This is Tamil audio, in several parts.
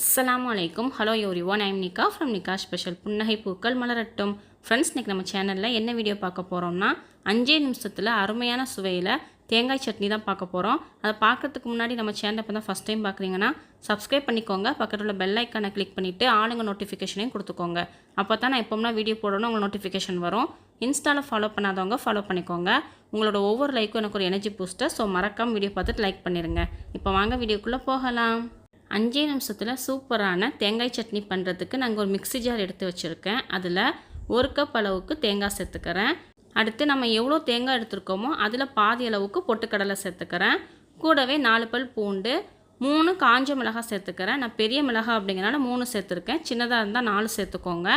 அஸ்ஸலாமு அலைக்கும். Hello everyone, I'm nikah from nikah special. புன்னகை பூக்கள் மலரட்டும். ஃப்ரெண்ட்ஸ், இன்றைக்கி நம்ம சேனலில் என்ன வீடியோ பார்க்க போகிறோம்னா 5 நிமிஷத்தில் அருமையான சுவையில் தேங்காய் சட்னி தான் பார்க்க போகிறோம். அதை பார்க்குறதுக்கு முன்னாடி நம்ம சேனலை இப்போ தான் ஃபஸ்ட் டைம் பார்க்குறீங்கன்னா சப்ஸ்கிரைப் பண்ணிக்கோங்க. பக்கத்தில் உள்ள பெல் ஐக்கானை கிளிக் பண்ணிவிட்டு ஆளுங்க நோட்டிஃபிகேஷனையும் கொடுத்துக்கோங்க. அப்போ தான் நான் எப்போம்னா வீடியோ போடணும் உங்களுக்கு நோட்டிஃபிகேஷன் வரும். இன்ஸ்டாவில் ஃபாலோ பண்ணாதவங்க ஃபாலோ பண்ணிக்கோங்க. உங்களோட ஒவ்வொரு லைக்கும் எனக்கு ஒரு எனர்ஜி பூஸ்டர். ஸோ மறக்காமல் வீடியோ பார்த்துட்டு லைக் பண்ணிடுங்க. இப்போ வாங்க வீடியோக்குள்ளே போகலாம். 5 நிமிஷத்தில் சூப்பரான தேங்காய் சட்னி பண்ணுறதுக்கு நாங்கள் ஒரு மிக்ஸி ஜார் எடுத்து வச்சுருக்கேன். அதில் 1 கப் அளவுக்கு தேங்காய் சேர்த்துக்கிறேன். அடுத்து நம்ம எவ்வளோ தேங்காய் எடுத்துருக்கோமோ அதில் பாதி அளவுக்கு பொட்டுக்கடலை சேர்த்துக்கிறேன். கூடவே 4 பல் பூண்டு, 3 காஞ்ச மிளகாய் சேர்த்துக்கிறேன். நான் பெரிய மிளகாய் அப்படிங்கிறனால 3 சேர்த்துருக்கேன். சின்னதாக இருந்தால் 4 சேர்த்துக்கோங்க.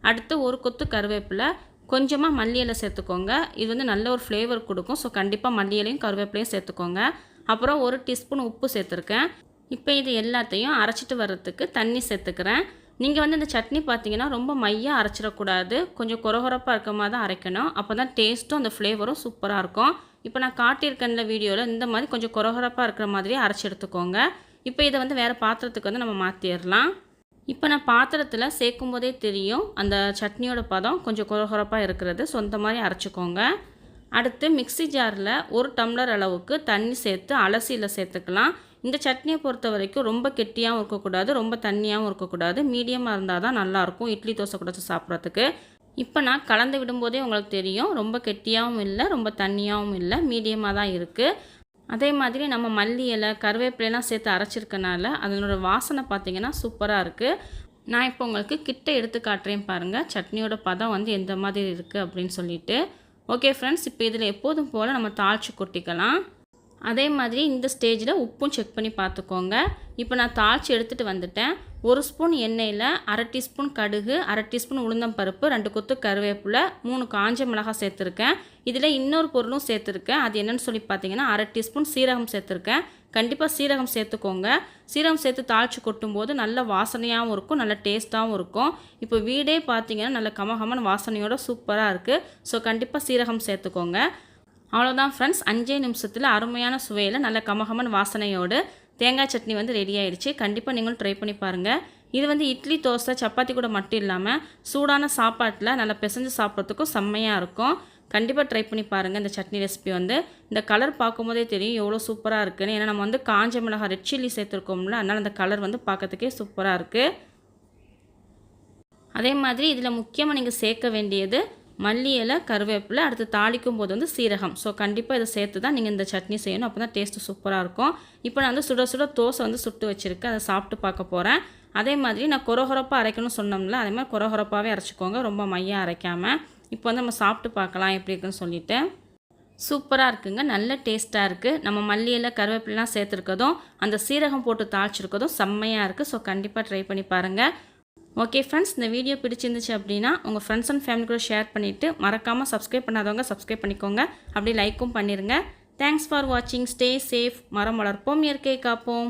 அடுத்து 1 கொத்து கருவேப்பிலை, கொஞ்சமாக மல்லி இலை சேர்த்துக்கோங்க. இது வந்து நல்ல ஒரு ஃப்ளேவர் கொடுக்கும். ஸோ கண்டிப்பாக மல்லி இலையும் கருவேப்பிலையும் சேர்த்துக்கோங்க. அப்புறம் 1 டீஸ்பூன் உப்பு சேர்த்துருக்கேன். இப்போ இது எல்லாத்தையும் அரைச்சிட்டு வர்றதுக்கு தண்ணி சேர்த்துக்கிறேன். நீங்கள் வந்து இந்த சட்னி பார்த்தீங்கன்னா ரொம்ப மையாக அரைச்சிடக்கூடாது, கொஞ்சம் கொரகொரப்பாக இருக்க மாதிரி தான் அரைக்கணும். அப்போ தான் டேஸ்ட்டும் அந்த ஃப்ளேவரும் சூப்பராக இருக்கும். இப்போ நான் காட்டியிருக்கேன்ல வீடியோவில் இந்த மாதிரி கொஞ்சம் கொரகொரப்பாக இருக்கிற மாதிரியே அரைச்சி எடுத்துக்கோங்க. இப்போ இதை வந்து வேறு பாத்திரத்துக்கு வந்து நம்ம மாற்றிடலாம். இப்போ நான் பாத்திரத்தில் சேர்க்கும் போதே தெரியும் அந்த சட்னியோட பதம் கொஞ்சம் கொரகொரப்பாக இருக்கிறது. ஸோ இந்த மாதிரி அரைச்சிக்கோங்க. அடுத்து மிக்ஸி ஜாரில் 1 டம்ளர் அளவுக்கு தண்ணி சேர்த்து அலசியில் சேர்த்துக்கலாம். இந்த சட்னியை பொறுத்த வரைக்கும் ரொம்ப கெட்டியாகவும் இருக்கக்கூடாது, ரொம்ப தண்ணியாகவும் இருக்கக்கூடாது, மீடியமாக இருந்தால் தான் நல்லாயிருக்கும் இட்லி தோசை கூட சாப்பிட்றதுக்கு. இப்போ நான் கலந்து விடும்போதே உங்களுக்கு தெரியும் ரொம்ப கெட்டியாகவும் இல்லை, ரொம்ப தண்ணியாகவும் இல்லை, மீடியமாக தான் இருக்குது. அதே மாதிரி நம்ம மல்லி இலை கருவேப்பிலையெல்லாம் சேர்த்து அரைச்சிருக்கனால அதனோட வாசனை பார்த்திங்கன்னா சூப்பராக இருக்குது. நான் இப்போ உங்களுக்கு கிட்ட எடுத்து காட்டுறேன் பாருங்கள் சட்னியோட பதம் வந்து எந்த மாதிரி இருக்குது அப்படின்னு சொல்லிட்டு. ஓகே ஃப்ரெண்ட்ஸ், இப்போ இதில் எப்போதும் போல் நம்ம தாளித்து கொட்டிக்கலாம். அதே மாதிரி இந்த ஸ்டேஜில் உப்பும் செக் பண்ணி பார்த்துக்கோங்க. இப்போ நான் தாளித்து எடுத்துகிட்டு வந்துட்டேன். 1 ஸ்பூன் எண்ணெயில் 1/2 டீஸ்பூன் கடுகு, 1/2 டீஸ்பூன் உளுந்தம்பருப்பு, 2 கொத்து கருவேப்பிலை, 3 காஞ்ச மிளகாய் சேர்த்துருக்கேன். இதில் இன்னொரு பொருளும் சேர்த்துருக்கேன். அது என்னென்னு சொல்லி பார்த்தீங்கன்னா 1/2 டீஸ்பூன் சீரகம் சேர்த்துருக்கேன். கண்டிப்பாக சீரகம் சேர்த்துக்கோங்க. சீரகம் சேர்த்து தாளித்து கொட்டும்போது நல்ல வாசனையாகவும் இருக்கும், நல்ல டேஸ்ட்டாகவும் இருக்கும். இப்போ வீடே பார்த்தீங்கன்னா நல்ல கமகமன் வாசனையோட சூப்பராக இருக்குது. ஸோ கண்டிப்பாக சீரகம் சேர்த்துக்கோங்க. அவ்வளோதான் ஃப்ரெண்ட்ஸ், 5 நிமிஷத்தில் அருமையான சுவையில் நல்ல கமகமன் வாசனையோடு தேங்காய் சட்னி வந்து ரெடி ஆகிடுச்சு. கண்டிப்பாக நீங்களும் ட்ரை பண்ணி பாருங்கள். இது வந்து இட்லி தோசை சப்பாத்தி கூட மட்டும் இல்லாமல் சூடான சாப்பாட்டில் நல்லா பிசைஞ்சு சாப்பிட்றதுக்கும் செம்மையாக இருக்கும். கண்டிப்பாக ட்ரை பண்ணி பாருங்கள். இந்த சட்னி ரெசிபி வந்து இந்த கலர் பார்க்கும்போதே தெரியும் எவ்வளோ சூப்பராக இருக்குன்னு. ஏன்னா நம்ம வந்து காஞ்ச மிளகாய் ரெட் சில்லி சேர்த்துருக்கோம்ல, அதனால் அந்த கலர் வந்து பார்க்கறதுக்கே சூப்பராக இருக்குது. அதே மாதிரி இதில் முக்கியமாக நீங்கள் சேர்க்க வேண்டியது மல்லி இலை கருவேப்பிலை, அடுத்து தாளிக்கும் போது வந்து சீரகம். ஸோ கண்டிப்பாக இதை சேர்த்து தான் நீங்கள் இந்த சட்னி செய்யணும். அப்போ தான் டேஸ்ட்டு சூப்பராக இருக்கும். இப்போ நான் வந்து சுட சுட தோசை வந்து சுட்டு வச்சுருக்கேன், அதை சாப்பிட்டு பார்க்க போகிறேன். அதே மாதிரி நான் கொரகொரப்பாக அரைக்கணும்னு சொன்னோம்ல, அதே மாதிரி கொரகொரப்பாகவே அரைச்சிக்கோங்க, ரொம்ப மையாக அரைக்காமல். இப்போ வந்து நம்ம சாப்பிட்டு பார்க்கலாம் எப்படி இருக்குன்னு சொல்லிவிட்டு. சூப்பராக இருக்குங்க, நல்ல டேஸ்ட்டாக இருக்குது. நம்ம மல்லி இலை கருவேப்பிலாம் சேர்த்துருக்கதும் அந்த சீரகம் போட்டு தாளிச்சிருக்கதும் செம்மையாக இருக்குது. ஸோ கண்டிப்பாக ட்ரை பண்ணி பாருங்கள். ஓகே ஃப்ரெண்ட்ஸ், இந்த வீடியோ பிடிச்சிருந்துச்சு அப்படின்னா உங்கள் ஃப்ரெண்ட்ஸ் அண்ட் ஃபேமிலி கூட ஷேர் பண்ணிவிட்டு மறக்காமல் சப்ஸ்கிரைப் பண்ணாதவங்க சப்ஸ்கிரைப் பண்ணிக்கோங்க. அப்படியே லைக்கும் பண்ணிடுங்க. தேங்க்ஸ் ஃபார் வாட்சிங். Stay safe. மரம் வளர்ப்போம், இயற்கையை காப்போம்.